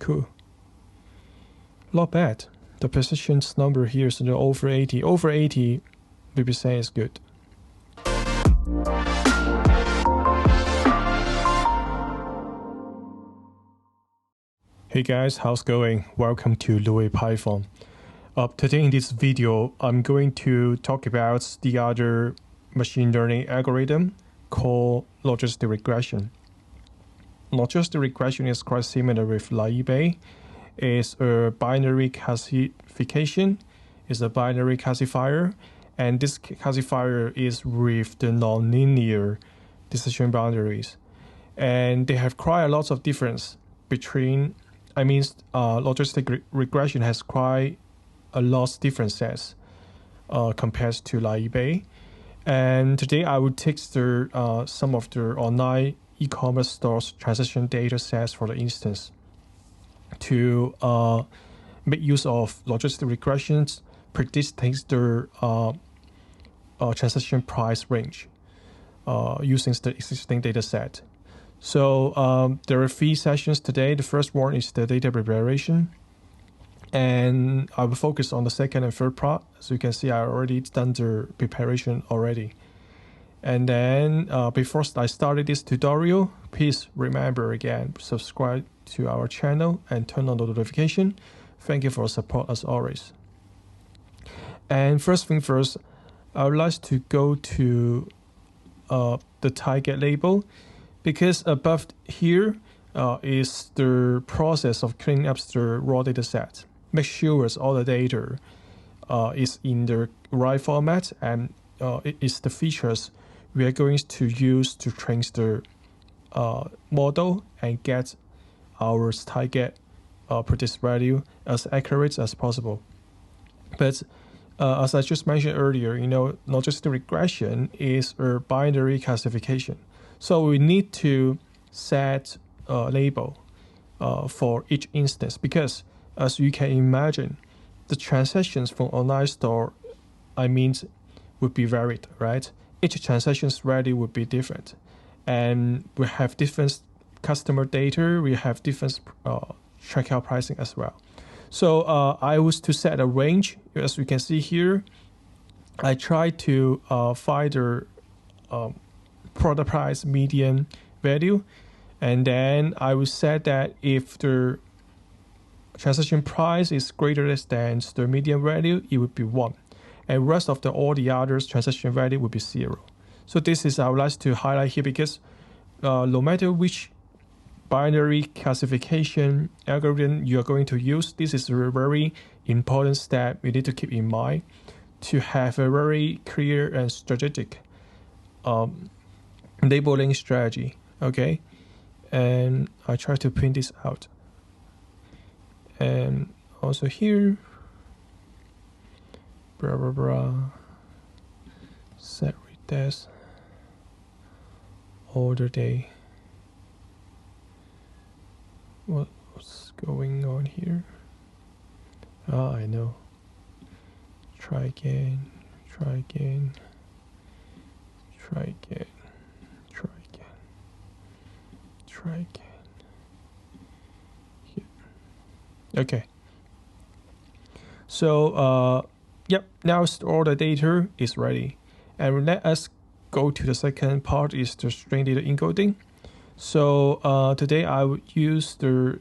Cool. Not bad. The precision number here is over 80. Over 80, we be saying is good. Hey guys, how's it going? Welcome to Louis Python. Today in this video, I'm going to talk about the other machine learning algorithm called logistic regression. Logistic regression is quite similar with eBay. It's a binary classification. It's a binary classifier, and this classifier is with the nonlinear decision boundaries, and they have quite a lot of difference between. Logistic regression has quite a lot of different sets compared to eBay. And today I will take some of the online e-commerce stores transaction data sets for the instance to make use of logistic regressions predicting the transaction price range using the existing data set. So there are 3 sessions today. The first one is the data preparation, and I will focus on the second and third part. As you can see, I already done the preparation already. And then before I started this tutorial, please remember again, subscribe to our channel and turn on the notification. Thank you for your support as always. And first thing first, I would like to go to the target label, because above here is the process of cleaning up the raw data set. Make sure all the data is in the right format, and it is the features we are going to use to train the model and get our target predict value as accurate as possible. But as I just mentioned earlier, logistic regression is a binary classification. So we need to set a label for each instance, because as you can imagine, the transactions from online store, would be varied, right? Each transaction's value would be different. And we have different customer data, we have different checkout pricing as well. So I was to set a range. As you can see here, I try to find the product price median value, and then I will set that if the transaction price is greater than the median value, it would be 1, and rest of all the others transaction value would be 0. So this is I would like to highlight here, because no matter which binary classification algorithm you are going to use, this is a very important step you need to keep in mind to have a very clear and strategic labeling strategy. Okay, and I try to print this out, and also here set redash order day. What's going on here? I know. Try again. Here. Okay. So now all the data is ready, and let us go to the second part, is the string data encoding. So today I would use the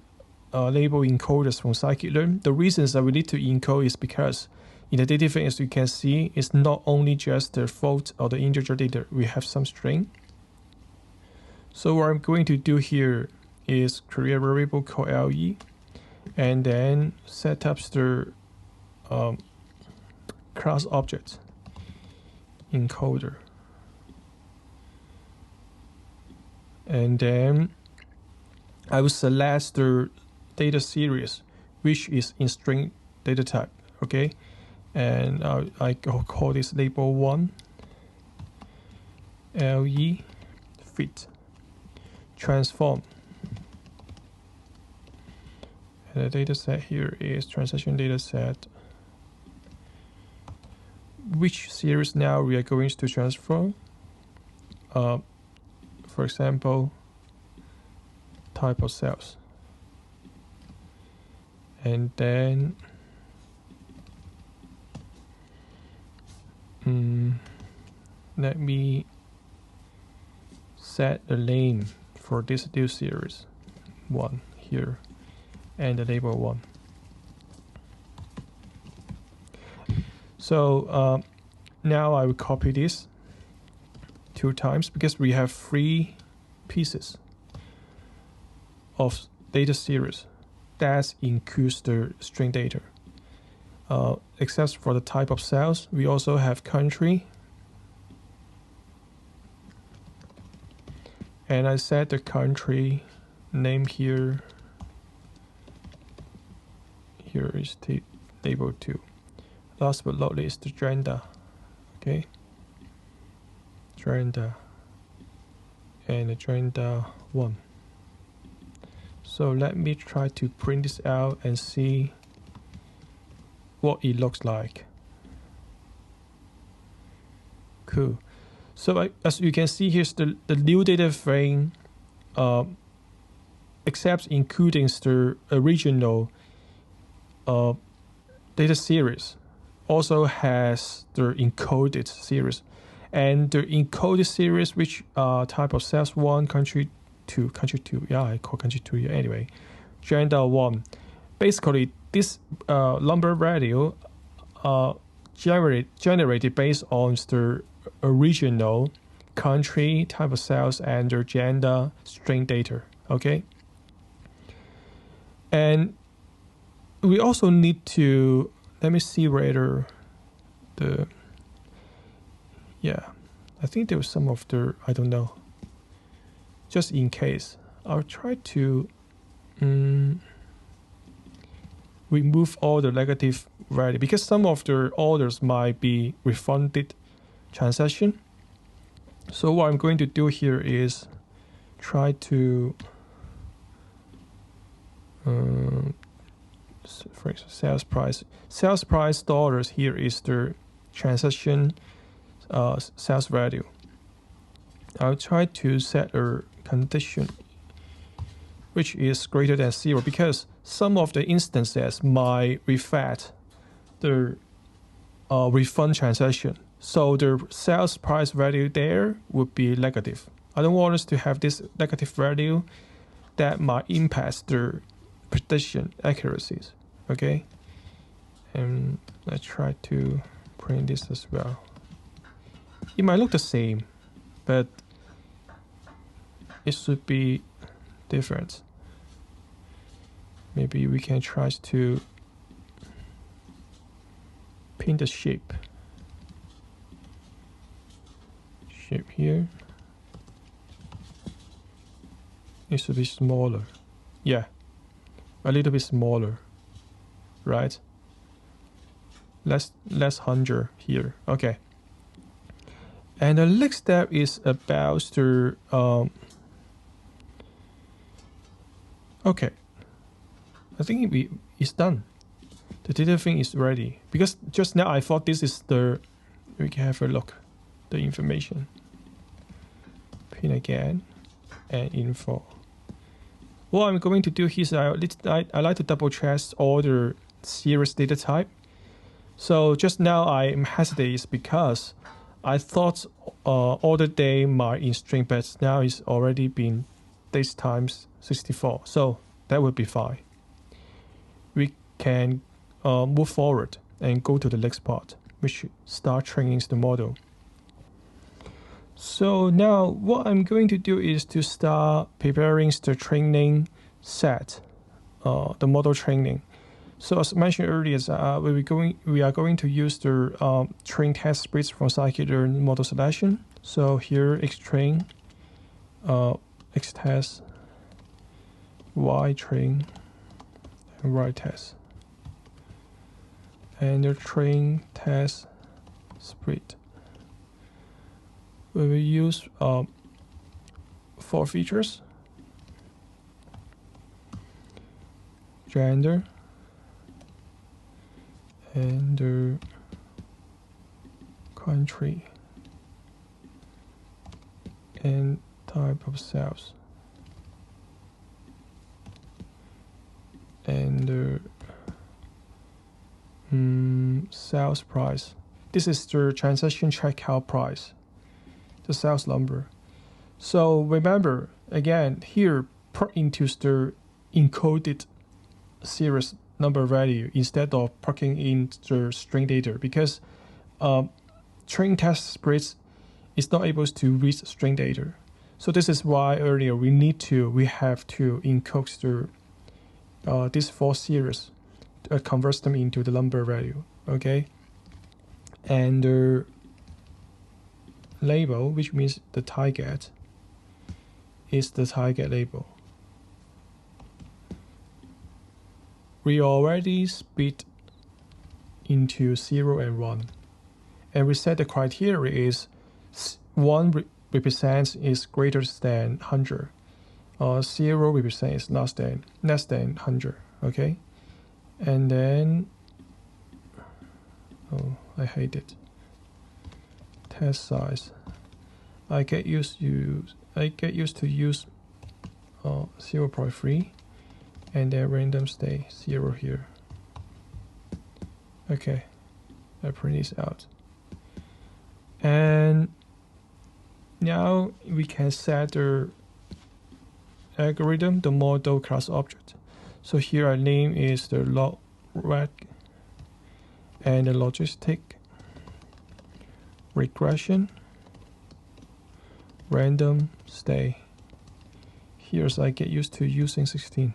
label encoders from scikit-learn. The reasons that we need to encode is because in the data frame, as you can see, it's not only just the float or the integer data, we have some string. So what I'm going to do here is create a variable called LE, and then set up the class object encoder. And then I will select the data series, which is in string data type. Okay, and I call this label 1 LE fit transform, and the data set here is transaction data set. Which series now we are going to transform? For example, type of sales. and then let me set a name for this new series 1 here and the label 1. So now I will copy this 2 times because we have 3 pieces of data series that includes the string data. Except for the type of cells, we also have country. And I set the country name here. Here is the label 2. Last but not least, the gender. Okay. Gender. And the gender 1. So let me try to print this out and see what it looks like. Cool. So as you can see, here's the new data frame, except including the original data series, also has the encoded series. And the encoded series, which type of cells 1, country 2, yeah, I call country 2 here anyway, gender 1. Basically, this number value generated based on the original country, type of cells, and their gender string data. Okay. And we also need to, let me see whether I think there was some of the, I don't know, just in case, I'll try to remove all the negative value because some of the orders might be refunded transaction. So what I'm going to do here is try to for example, sales price dollars. Here is the transaction sales value. I'll try to set a condition which is greater than 0 because some of the instances might reflect the refund transaction. So the sales price value there would be negative. I don't want us to have this negative value that might impact the prediction accuracies. Okay, and let's try to print this as well. It might look the same, but it should be different. Maybe we can try to pin the shape here. It should be smaller. Yeah, a little bit smaller, right? Less 100 here. Okay. And the next step is about the okay. I think it's done. The data thing is ready because just now I thought this is the. We can have a look. The information. Pin again, and info. What I'm going to do here is I like to double check all the series data type. So just now I'm hesitant because I thought order day might in string, but now it's already been days times 64. So that would be fine. We can move forward and go to the next part, which start training the model. So now what I'm going to do is to start preparing the training set, the model training. So as mentioned earlier, we are going to use the train test splits from scikit-learn model selection. So here xtrain, xtest, ytrain, and ytest, and the train test split. We will use 4 features: gender, and the country, and type of cells, and the sales price. This is the transaction checkout price, the sales number. So remember, again, here put into the encoded series number value instead of plugging in the string data, because train test splits is not able to read string data. So this is why earlier we have to encode these 4 series, convert them into the number value. Okay, and the label, which means the target, is the target label. We already split into 0 and 1, and we set the criteria is 1 represents is greater than 100, 0 represents less than 100. Okay, and then I hate it. Test size. I get used to use 0.3, and then random stay 0 here. Okay, I print this out, and now we can set the algorithm, the model class object. So here our name is the log reg and the logistic regression random stay. Here's I get used to using 16.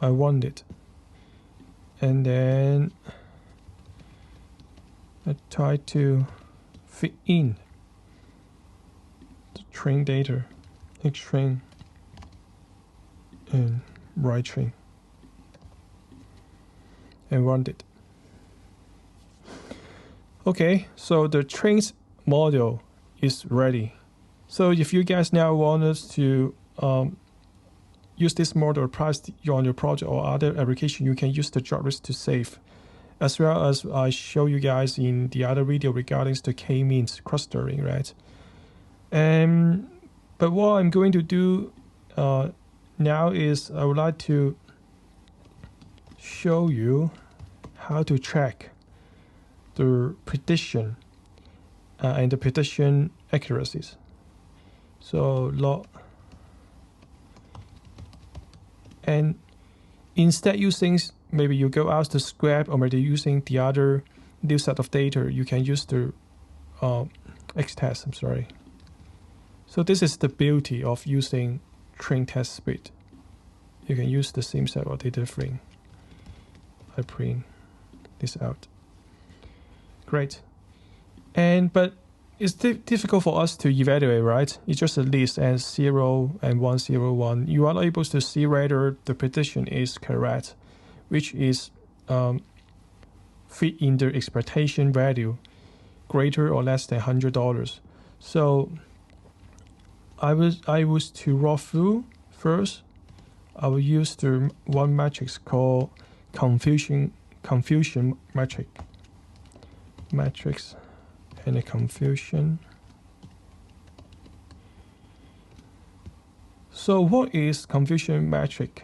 I want it, and then I try to fit in the train data, X train and Y train, and run it. Okay, so the trains model is ready. So if you guys now want us to use this model applies on your project or other application, you can use the job list to save, as well as I show you guys in the other video regarding the k-means clustering, right? But what I'm going to do now is I would like to show you how to track the prediction and the prediction accuracies. So log, and instead using, maybe you go out to scrap, or maybe using the other new set of data, you can use the X-test, I'm sorry. So this is the beauty of using train test split. You can use the same set of data frame. I print this out. Great. But it's difficult for us to evaluate, right? It's just a list and 0 and 1, 0, 1. You are not able to see whether the prediction is correct, which is fit in the expectation value greater or less than $100. So I was to raw through first. I will use the one matrix called confusion matrix and a confusion. So what is confusion matrix?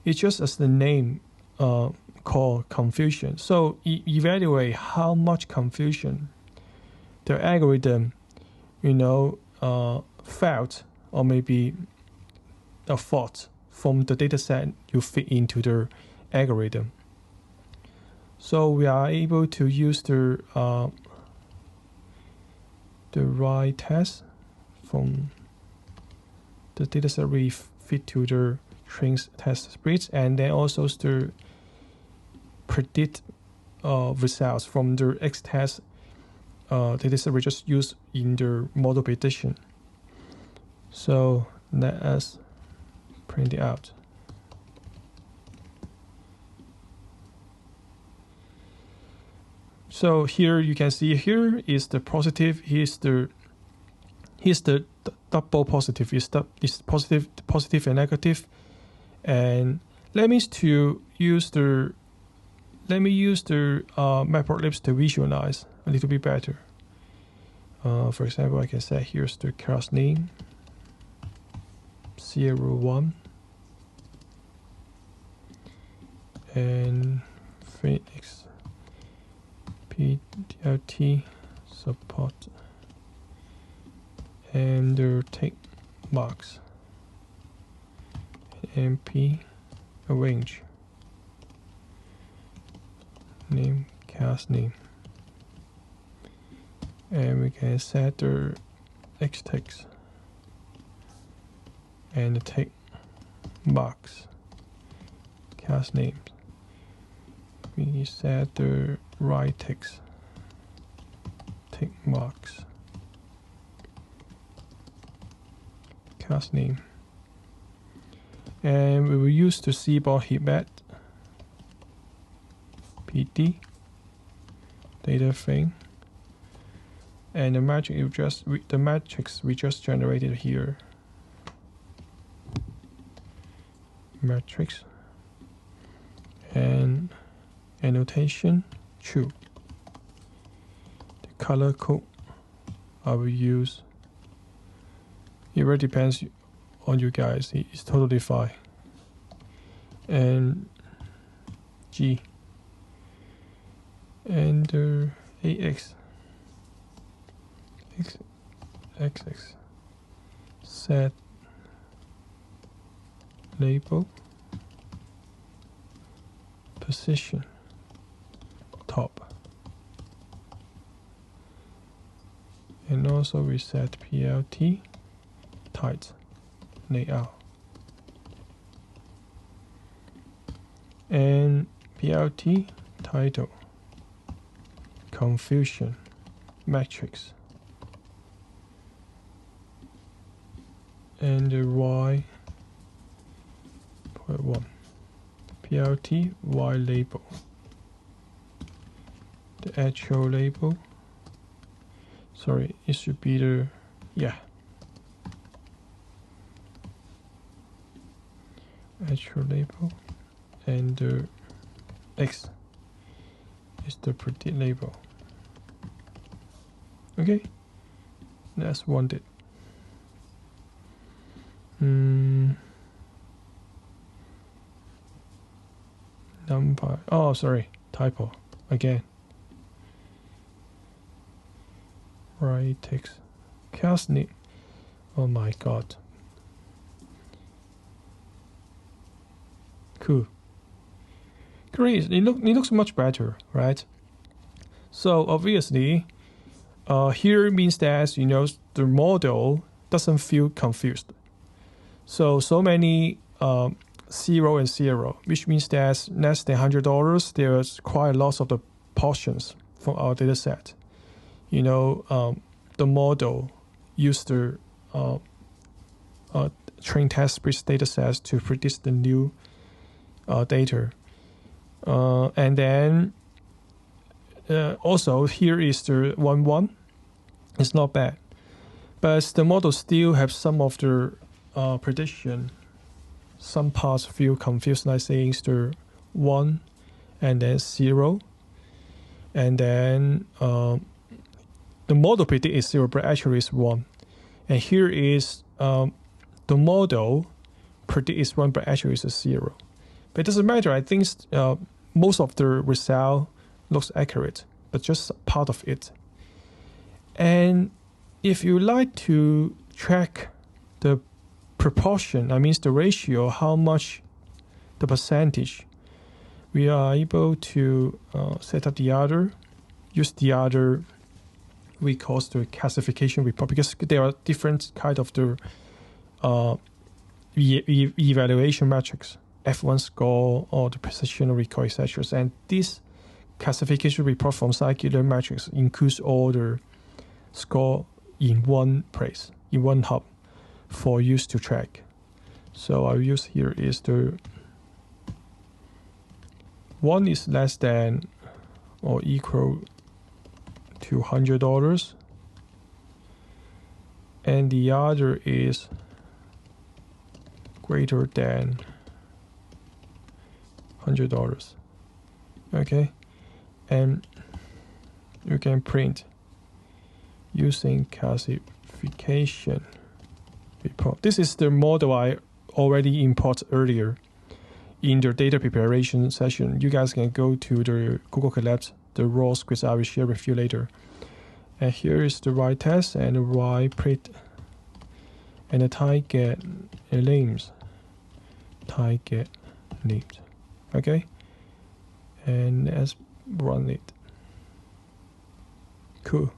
It's just as the name called confusion. So evaluate how much confusion the algorithm, felt, or maybe a fault from the data set you fit into the algorithm. So we are able to use the right test from the dataset we fit to the train test splits, and then also to predict results from the X-test dataset we just use in the model prediction. So let us print it out. So here you can see, here is the positive, here's the double positive, is positive and negative. And let me use the matplotlib to visualize a little bit better. For example, I can say here's the class name 01 and Phoenix PLT support and the tick box, MP arrange name cast name, and we can set the X text and the tick box cast names. We set the right text tick box cast name, and we will use the seaboard heat map PD data frame, and the matrix we just generated here, matrix, and annotation true. The color code I will use, it really depends on you guys, it's totally fine. And G and AX XX set label position top, and also we set PLT tight layout and PLT title confusion matrix, and the Y point 1 PLT Y label, the actual label, sorry, it should be the actual label, and the X is the predict label. Okay, that's wanted. Number, oh sorry, typo again. Right text cast name, oh my god. Cool. Great, it looks much better, right? So obviously here means that the model doesn't feel confused. So many 0 and 0, which means that less than $100, there's quite a lot of the portions from our data set. The model used the train test-based data sets to predict the new data. And then also here is the 1-1. It's not bad, but the model still have some of the prediction. Some parts feel confused, like saying the 1 and then 0, and then the model predict is 0, but actually it's 1. And here is the model predict is 1, but actually it's a 0. But it doesn't matter. I think most of the result looks accurate, but just part of it. And if you like to track the proportion, that means the ratio, how much the percentage, we are able to set up use the other we call the classification report, because there are different kind of the evaluation metrics, F1 score or the precision recall, etc. And this classification report from circular metrics includes all the score in one place, in one hub for use to track. So I'll use here is the 1 is less than or equal to $100, and the other is greater than $100. Okay, and you can print using classification report. This is the model I already imported earlier in the data preparation session. You guys can go to the Google Colab the raw scripts I will share with you later. And here is the Y test and the Y print and the target names. Target names. Okay. And let's run it. Cool.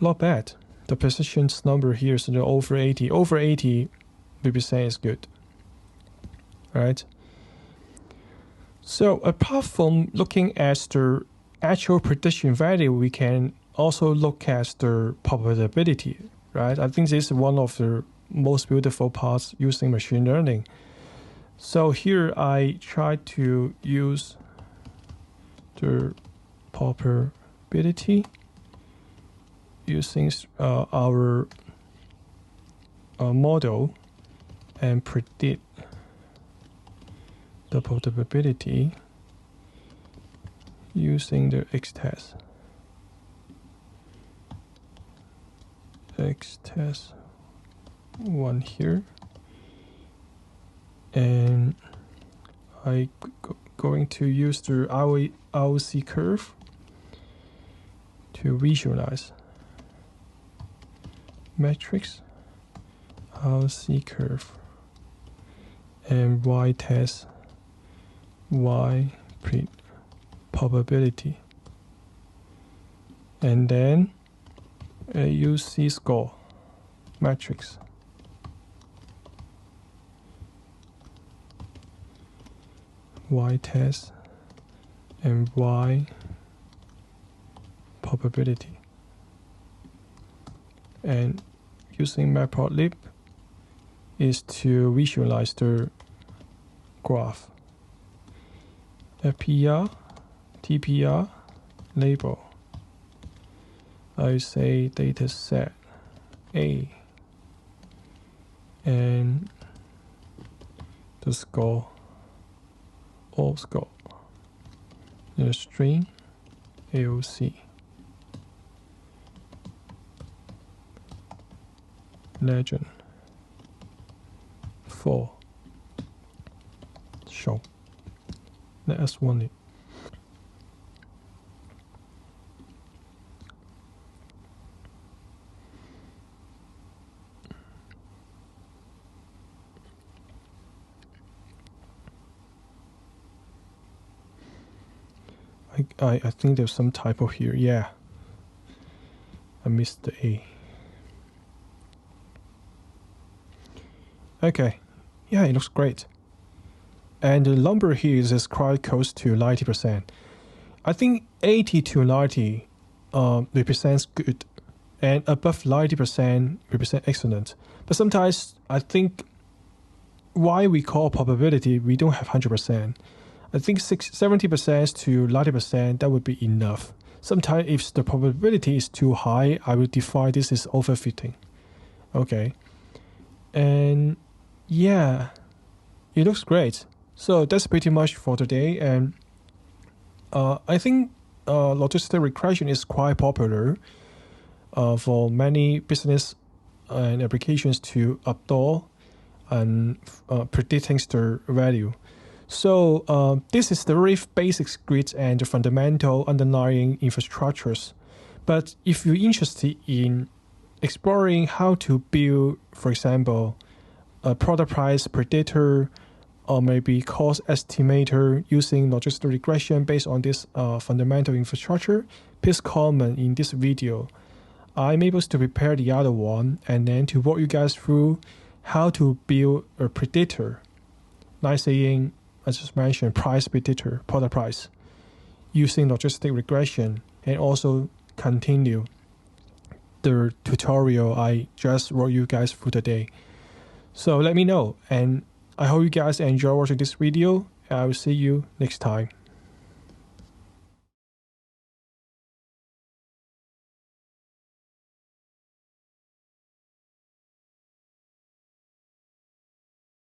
Not bad. The precision number here is over 80. Over 80 percent is good. Right? So apart from looking at the actual prediction value, we can also look at the probability, right? I think this is one of the most beautiful parts using machine learning. So here I try to use the probability using our model and predict the probability using the X-test. X-test 1 here. And I'm going to use the ROC curve to visualize matrix ROC curve and Y test Y print probability, and then use C-score matrix. Y test and Y probability, and using matplotlib is to visualize the graph. FPR, TPR, label. I say dataset A, and the score, all score, the string AOC, legend 4, show. Let us run it. I think there's some typo here. Yeah, I missed the A. Okay, yeah, it looks great. And the number here is quite close to 90%. I think 80 to 90 represents good, and above 90% represent excellent. But sometimes I think why we call probability, we don't have 100%. I think 70% to 90%, that would be enough. Sometimes if the probability is too high, I will define this as overfitting. Okay. And yeah, it looks great. So that's pretty much for today. And I think logistic regression is quite popular for many business and applications to adopt and predicting the value. So this is the very basic script and the fundamental underlying infrastructures. But if you're interested in exploring how to build, for example, a product price predictor or maybe cost estimator using logistic regression based on this fundamental infrastructure, please comment in this video. I'm able to prepare the other one and then to walk you guys through how to build a predictor, like saying, as just mentioned, price predictor, product price, using logistic regression, and also continue the tutorial I just walked you guys through today. So let me know, and I hope you guys enjoy watching this video, and I will see you next time.